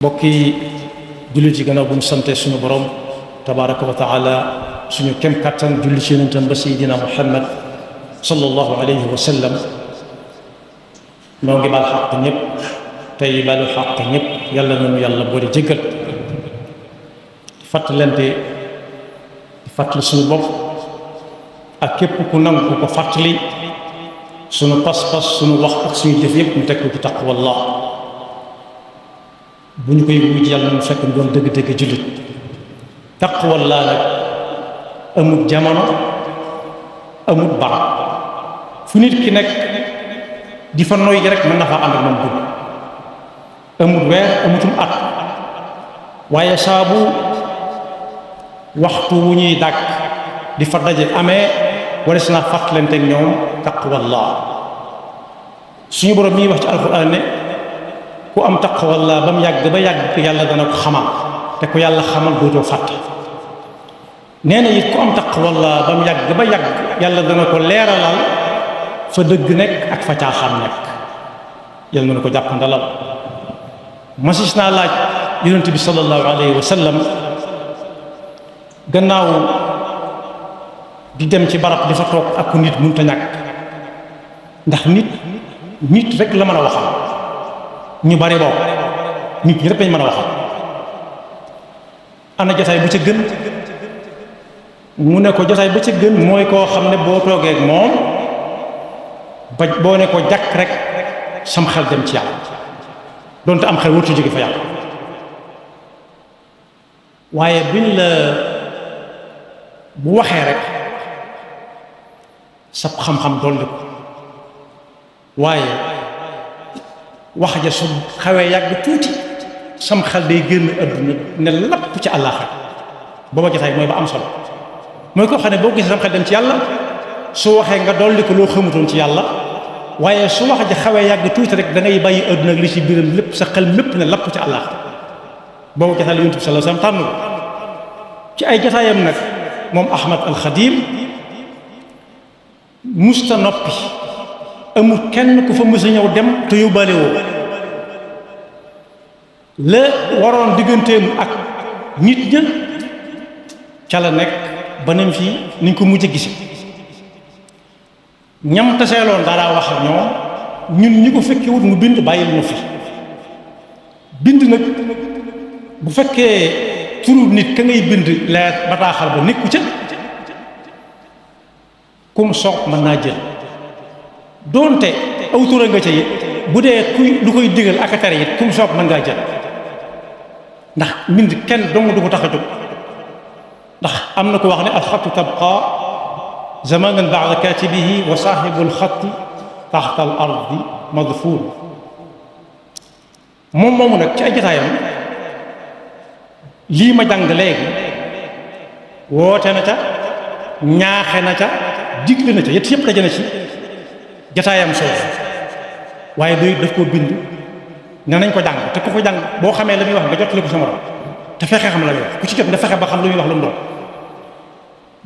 mbokki jullit yi gannaaw bu ñu sante suñu borom tabaraka wa taala suñu kem kattan julli ci yonentam ba sayidina muhammad sallallahu alayhi wa sallam noo ngi baal xaq ñëpp tey baalu xaq ñëpp yàlla nañu yàlla boole jéggal fàttalante di fàttali suñu bopp ak képp ku nangu ku ko fàttali suñu pas-pas suñu wax ak suñu jëf yëpp ñu teg ko ci taqwallah bu ñu koy wuy ci yàlla ñu fekk ñu doon dëgg-dëgg jullit taqwallah nag amut jamono amut barab fu nit ki nekk di fa noy rek mën na faa ànd ak moom dugg amut weer amutum at waaye saabu waxtu wu ñuy dàkk di fa daje amee wala si naa fàttalante ak ñoom taqwallah suñu borom mi wax ci alquran ne ku am taqwallah ba mu yàgg ba yàgg yàlla dana ko xamal te ku yàlla xamal dootoo fàtte nee na it ku am taqwallah ba mu yàgg ba yàgg yàlla dana ko leeralal fa dëgg nekk ak fa caaxaan nekk yàlla na ko jàppandalal masis naa laaj yonent bi sallallahu alayhi wa sallam gannaaw di dem ci barab di fa toog ak ku nit mënut a ñàkk ndax nit rek la mën a waxal ñu bari boobu nit ñi rek lañ mën a waxal ana jotaay bu ca gën mu ne ko jotaay ba ca gën mooy koo xam ne boo toogee ak moom ba boo ne ko jàkk rek sam xel dem ci yàlla donte am xel wutu jóge fa yàlla waaye buñ la bu waxee rek sab xam-xam dolli ko waaye wax ja su xawee yàgg tuuti sam xel day génn adduna ne lapp ci àllaaxira booba jotaay mooy ba am solo mooy koo xam ne boo gisee sam xel dem ci yàlla su waxee nga dolli ko loo xamutoon ci yàlla waaye su wax ja xawee yàgg tuuti rek da ngay bàyyi adduna ak li ci biiram lépp sa xel mépp ne lapp ci àllaaxira booba jotaay la yonent bi sallallahu alayhi wasallam tànn ci ay jotaayam nag moom Ahmad al Xadim musta noppi amul kenn ku fa mës a ñëw dem te yóbbaale woo la waroon digganteem ak nit ña ca la nekk ba nem fii niñ ko mujj gise ñam taseeloon daa wax ak ñoom ñun ñi ko fekkee wut mu bind bàyyil mu fi bind nag bu fekkee turu nit ka ngay bind leer bataaxal ba nekku ca kum soog mën naa jël doonte aw tura nga ca it bu dee kuy lu koy digal ak a tere it kum soog mën ngaa jël ndax mbind kenn dong du ko tax a jóg ndax am na ko wax ne alxattu tabqa zamanan ba'da katibihi wa saaxibu alxatti taxta al ardi madfun moom moomu nag ci ay jotaayam lii ma jàng léegi woote na ca ñaaxe na ca digle na ca yet yëpp daje na ci jataayam soosu waaye doy daf koo bind ne nañ ko jàng te ku ko jàng boo xamee la muy wax nga jottali ko sa morom te fexe xam la muy wax ku ci jot nga fexe ba xam lu muy wax lu mu doon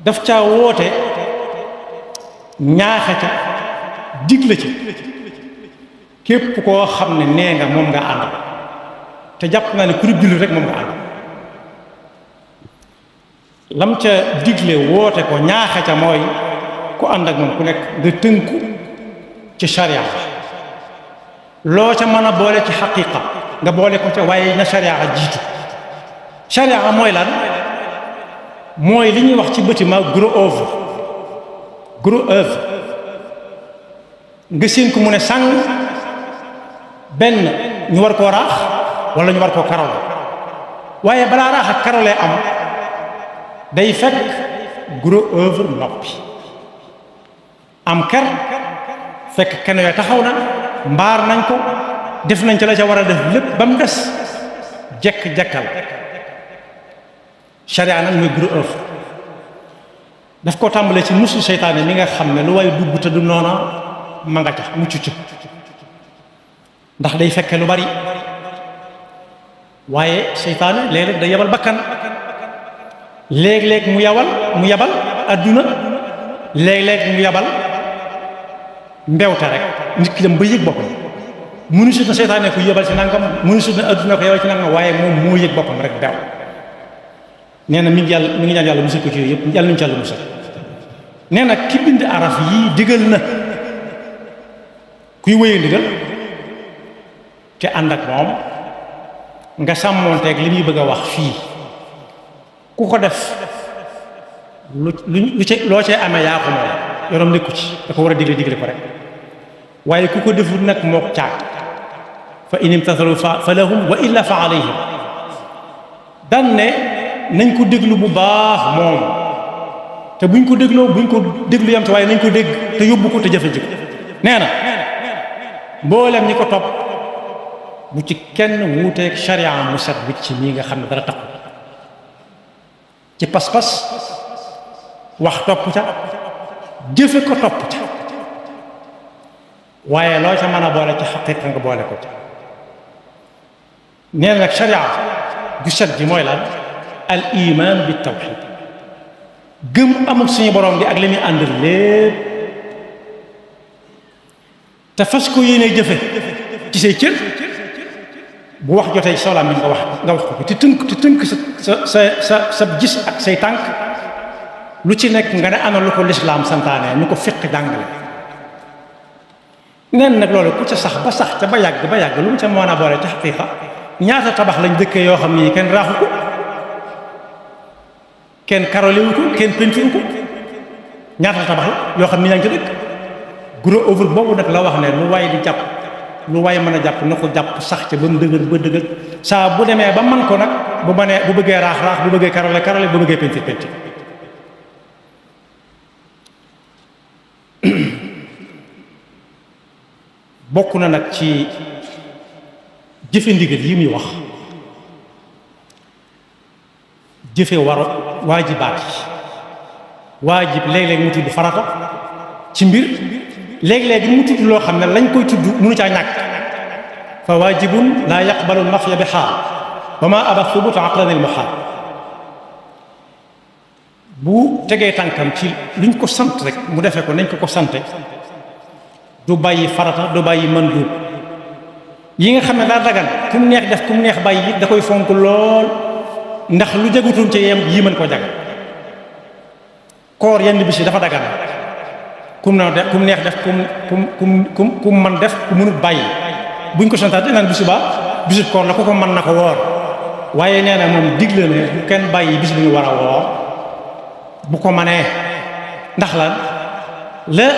daf caa woote ñaaxe ca digle ci képp koo xam ne nee nga moom nga ànd te jàpp naa ne ku jullit rek moom nga ànd lam ca digle woote ko ñaaxe ca mooy ku ànd ak moom ku nekk nga tënku ci sharia loo ca mën a boole ci xaqiqa nga boole ko ca waaye na sharia jiitu sharia mooy lan mooy li ñuy wax ci bâtiment gros œuvre nga séen ko mu ne sàng benn ñu war koo raax wala ñu war koo karole waaye balaa raax ak karolee am day fekk gros œuvre noppi am ker fekk kenn yooyu taxaw na mbaar nañ ko def nañ ci la ca war a def lépp ba mu des jekk-jekkal sharia nag mooy gros œuvre daf ko tàmbalee ci musu seytaane mi nga xam ne lu way dugg te du noona ma nga ca mucc ci ndax day fekke lu bari waaye seytaane léeg-léeg day yabal bakkan léeg-léeg mu yabal adduna léeg-léeg mu yabal mbewte rek nit ki dem ba yëg boppam mënu sut na seytaane ko yebal ci nangam mënu sut na adduna ko yebal ci nangam waaye moom moo yëg boppam rek daw nee na mi ngi ñaan yàlla musal ko ci yooyu yëpp yàlla nañu ci yàlla musal nee na ki bind araf yii digal na kuy wéyee ndigal te ànd ak moom nga sàmmoonteeg li muy bëgg a wax fii ku ko def lu ci loo cee amee yaa ko moom yorom nekku ci da ko war a digle ko rek waaye ku ko deful nag mook caag fa in imtathalu fa lahum wa illa fa alayhim dan ne nañ ko déglu bu baax moom te buñ ko déglu yam te waaye nañ ko dégg te yóbbu ko te jëfe jiko nee na mboolem ñi ko topp bu ci kenn wuuteeg sharia mu set wicc mii nga xam ne dara taxu ci pas-pas wax topp ca jëfe ko topp ca waaye loo ca mën a boole ci xaqiiqa nga boole ko ca nee na nag sharia ju set ji mooy lan al iman bi tawxid gëm amul suñu borom bi ak li muy àndal lépp te fas ko yéene jëfe ci say cër bu wax jotee ci sawlaam bi nga wax ko te tënk sa gis ak say tànk lu ci nekk nga ne ana lu ko lislaam santaane nu ko fiq jàngale neen nag loolu ku ca sax ca ba yàgg lu mu ca mën a boole ci xaqiiqa ñaata tabax lañ dëkkee yoo xam ni kenn raaxu ko kenn karoliwu ko kenn pentiru ko ñaata tabax la yoo xam ni yaa ngi ci dëkk gros œuvre boobu nag la wax ne lu waay di jàpp lu waay mën a jàpp na ko jàpp sax ca ba mu dëgër saa bu demee ba man ko nag bu bëggee raax bu bëggee karole bu bëggee pentir bokk na nag ci jëfe ndigal yi muy wax jëfe waajibaat yi waajib léeg-léeg mu tudd farata ci mbir léeg-léeg mu tudd loo xam ne lañ koy tudd mënu caa ñàkk fa waajibun laa yaqbalu nafya bi xaal wa ma aba thubuta aqlan al muhaal bu tegee tànkam ci luñ ko sant rek mu defee ko nañ ko sante du bàyyi farata du bàyyi manduub yi nga xam ne daa dagan ku mu neex def ku mu neex bàyyi da koy fonk lool ndax lu jagutum ci yem yii mën koo jagal koor yenn bis yi dafa dagan ku mu neex def ku mu man def ku mënut bàyyi buñ ko santaat naan bisu bisu koor la ku ko mën na ko woor waaye nee na moom digle ne bu kenn bàyyi bis bi ñu war a woor bu ko manee ndax la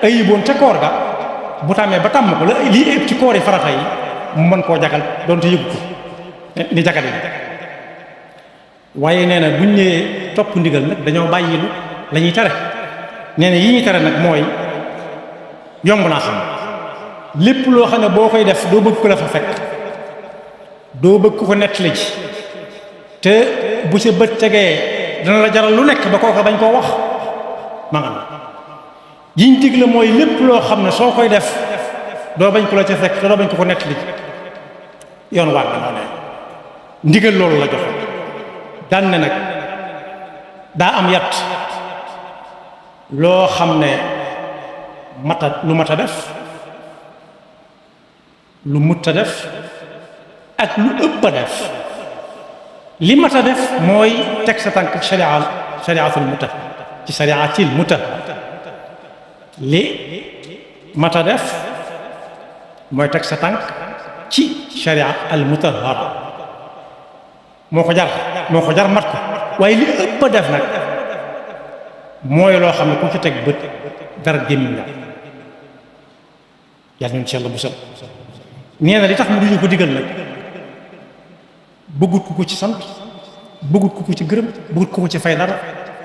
ayiboon ca koor ga bu tàmmee ba tàmm ko la lii ëpp ci koor yi farata yi mu mën koo jagal doonte yëgu ko ni jagal yi waaye nee na buñ ñëwee topp ndigal nag dañoo bàyyilu la ñuy tere nee na yi ñuy tere nag mooy yomb naa xam lépp loo xam ne boo koy def doo bëgg ko la fa fekk doo bëgg ko nettali ji te bu sa bët tegee dana la jaral lu nekk ba kooka bañ koo wax ma nga yiñ digle mooy lépp loo xam ne soo koy def doo bañ ko la ca fekk te doo bañ ko nettali yoon waa nga noonu ndigal loolu la joxe daan ne nag daa am yat loo xam ne lu mat a def lu mutta def ak lu ëpp a def li mat a def mooy teg sa tànk shariatul mutahhar li mat a def mooy teg sa tànk ci sharia al mutahhara moo ko jar mat ko waaye li ëpp a def nag mooy loo xam ne ku ci teg bët dara gémmiñ la yàlla ñun ci yàlla bu sal nee na li tax mu duñu ko digal nag bëggut ku ko ci sant bëggut ku ko ci gërëm bëggut ku ko ci fay dara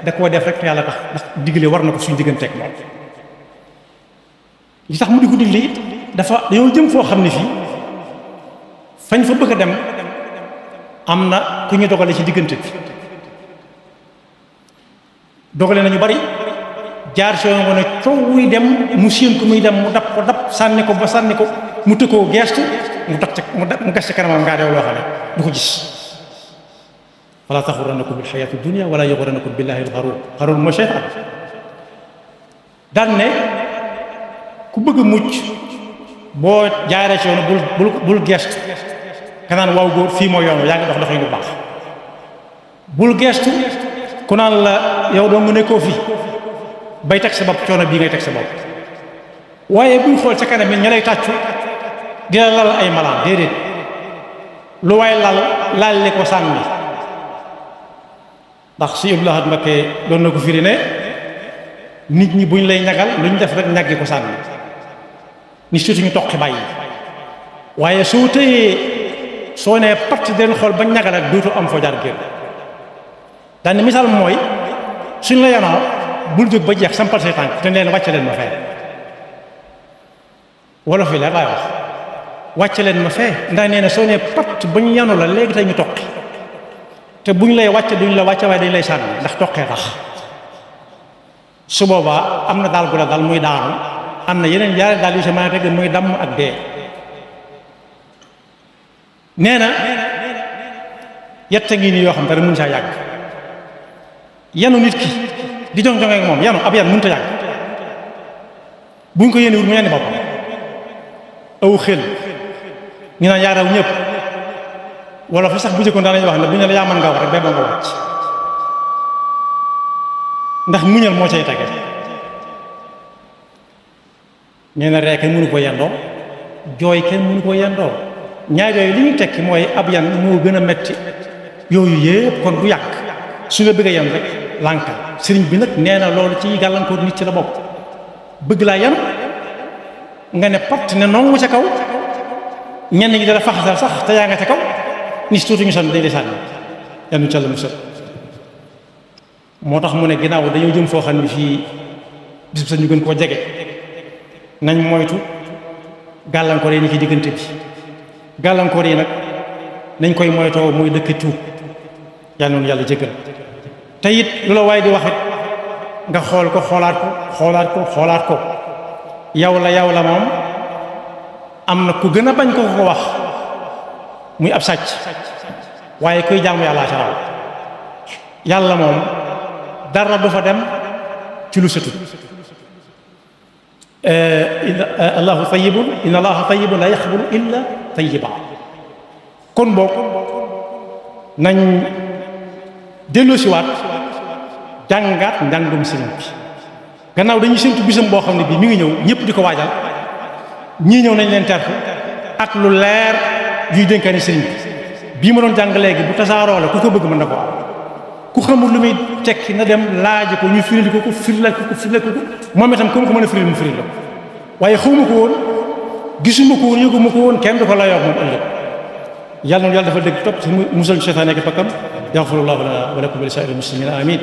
da koo def rek te yàlla tax ndax digale war na ko suñu digganteeg moom li tax mu di ko digle it dañoo jëm foo xam ne fii fañ fa bëgg a dem am na ku ñu dogale ci diggante bi dogale nañu bari jaar si yoon ne coow wuy dem mu séen ko muy dem mu dab sànni ko mu tëkkoo geestu mu gas ci kanamam ngaa dew loo xam ne du ko gis fala taxurannakum bil xayaati dunia wala yaxurannakum billahi al-xaruur mooy seytaan daan ne ku bëgg a mucc boo jaaree ci yoon bul gestu ka naan waaw góor fii moo yoon yaa ngi dox doxee bu baax bul gestu ku naan la yow doo nga nekkoo fi bay teg sa bopp coono bii ngay teg sa bopp waaye buñ xool ca kanam ña lay tàccu dina lal ay malaan déedéet lu waaye laal li ko sànni ndax si Abdul Ahad Mbakke doon na ko firi ne nit ñi buñ lay ñagal luñ def rek ñaggi ko sànni ni surtout ñu toqi bàyyi waaye soo tëyee soo nee patt den xool ba ñagal ak dootu am foo jaar génn daane misaal mooy suñ la yanoo bul jóg ba jeex sampal say tànk te leen wàcce leen ma fee wolof yi la laay wax wàcce leen ma fee ndax nee na soo nee patt ba ñu yanu la léegi tey ñu toqi te buñ lay wàcce duñ la wàcce waaye dañ lay sànni ndax toqee tax su boobaa am na daal gu la dal muy daanu am na yeneen yaari daal yu si mën a teg muy damm ak dee nee na yette ngi nii yoo xam te ne mun saa yàgg yanu nit ki di jong-jonge ak moom yanu ab yan mënut a yàgg buñ ko yéene wut mu yenni boppam aw xel ñu naan yaaraw ñëpp wala fa sax bu jëkkoon daanañu wax ne bu ñu la yaa mën nga wax rek benn nga wàcc ndax muñal moo cay tege nee na ree kenn mënu ko yendoo jooy kenn mënu ko yendoo ñaar yooyu li ñuy tekki mooy ab yan moo gën a metti yooyu yëpp kon du yàgg su nga bëgg a yan rek lànkal sëriñ bi nag nee na loolu ci gàllankoor nit ci la bokk bëgg laa yan nga ne pat ne nongu ca kaw ñenn ñi dala faxasal sax te yaa nga ca kaw ni si tuuti ñu sànni dañ di sànni yanu ca la mu sët moo tax mu ne ginnaaw dañoo jëm foo xam ne fii bis sa ñu gën koo jege nañ moytu gàllankoor yi ni ci diggante bi gàllankoor yi nag nañ koy moytoo muy dëkk tuub yàlla noonu yàlla jëggal te it lu la waaye di waxit nga xool ko xoolaat ko yow la moom am na ku gën a bañ ko wax muy ab sàcc waaye kuy jaamu yàllaa ca raw yàlla moom dara du fa dem ci lu setut allahu tayyibun inna allaha tayyibun la yaxbulu illa tayyiba kon boog nañ delloosiwaat jàngaat njàngum sëriñ bi gannaaw dañuy séntu bisam boo xam ne bii mi ngi ñëw ñëpp di ko waajal ñii ñëw nañ leen tertu ak lu leer yuy dénkaani sëriñ bi bii ma doon jàng léegi bu tasaaroo la ku ko bëgg mën na ko am ku xamul lu muy tekki na dem laaji ko ñu firil ko firil ko moom itam comme ko mën a firil mu firil la waaye xawma ko woon gisuma ko woon yëguma ko woon kenn du ko layoo moom ëllëg yàlla noonu yàlla dafa dëgg topp si musal seytaane ak pakkam yaxfirullahu lana wa lakum wa li saa'iril muslimina amin